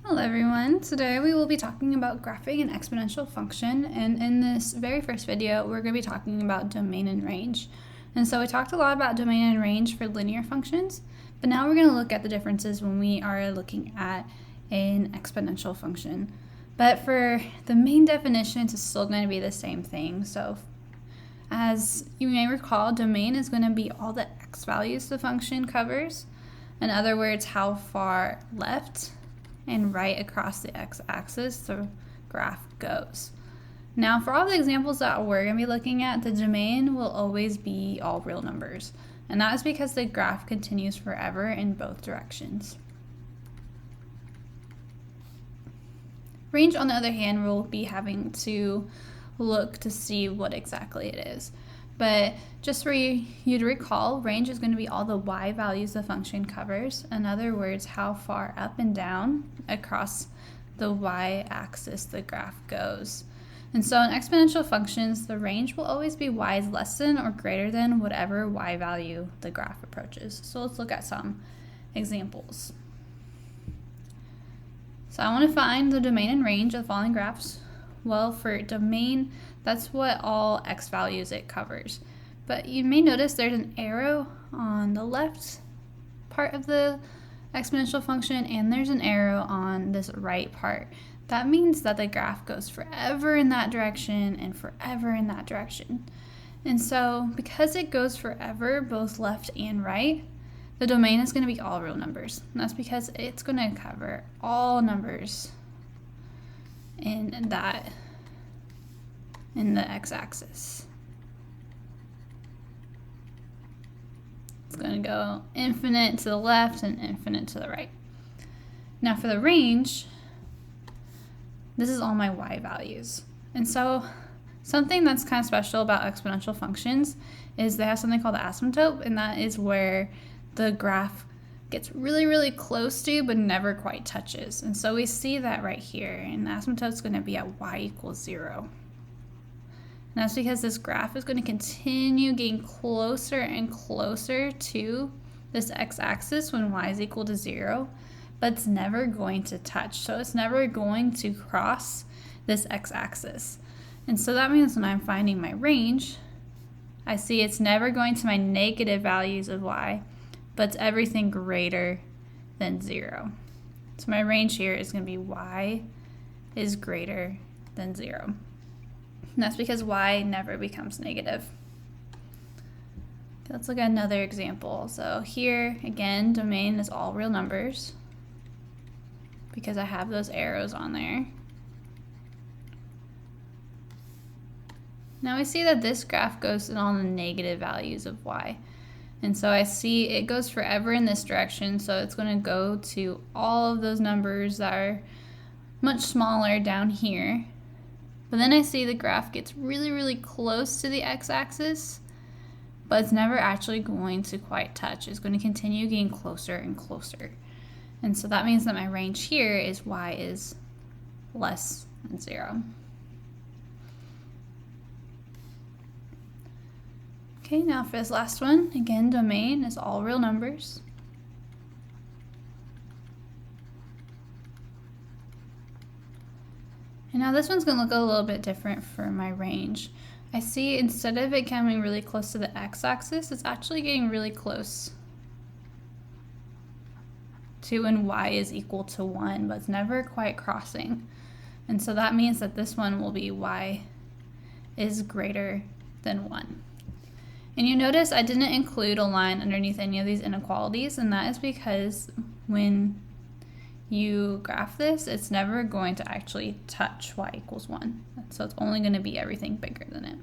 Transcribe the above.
Hello everyone, today we will be talking about graphing an exponential function, and in this very first video we're going to be talking about domain and range. And so we talked a lot about domain and range for linear functions, but now we're going to look at the differences when we are looking at an exponential function. But for the main definitions, it's still going to be the same thing. So as you may recall, domain is going to be all the x values the function covers. In other words, how far left and right across the x-axis the graph goes. Now for all the examples that we're going to be looking at, the domain will always be all real numbers, and that is because the graph continues forever in both directions. Range, on the other hand, we'll be having to look to see what exactly it is. But just for you to recall, range is going to be all the y values the function covers. In other words, how far up and down across the y-axis the graph goes. And so in exponential functions, the range will always be y is less than or greater than whatever y value the graph approaches. So let's look at some examples. So I want to find the domain and range of the following graphs. Well, for domain, that's what all x values it covers. But you may notice there's an arrow on the left part of the exponential function, and there's an arrow on this right part. That means that the graph goes forever in that direction and forever in that direction. And so because it goes forever, both left and right, the domain is going to be all real numbers. And that's because it's going to cover all numbers in the x-axis. It's going to go infinite to the left and infinite to the right. Now for the range, this is all my y values. And so something that's kind of special about exponential functions is they have something called the asymptote, and that is where the graph gets really, really close to but never quite touches. And so we see that right here, and the asymptote is going to be at y equals 0. And that's because this graph is going to continue getting closer and closer to this x-axis when y is equal to 0, but it's never going to touch. So it's never going to cross this x-axis. And so that means when I'm finding my range, I see it's never going to my negative values of y, but it's everything greater than 0. So my range here is going to be y is greater than 0. And that's because y never becomes negative. Okay, let's look at another example. So here, again, domain is all real numbers because I have those arrows on there. Now we see that this graph goes in all the negative values of y. And so I see it goes forever in this direction, so it's going to go to all of those numbers that are much smaller down here. But then I see the graph gets really, really close to the x-axis, but it's never actually going to quite touch. It's going to continue getting closer and closer. And so that means that my range here is y is less than 0. Okay, now for this last one, again, domain is all real numbers. And now this one's going to look a little bit different for my range. I see instead of it coming really close to the x-axis, it's actually getting really close to when y is equal to 1, but it's never quite crossing. And so that means that this one will be y is greater than 1. And you notice I didn't include a line underneath any of these inequalities, and that is because when you graph this, it's never going to actually touch y equals 1. So it's only going to be everything bigger than it.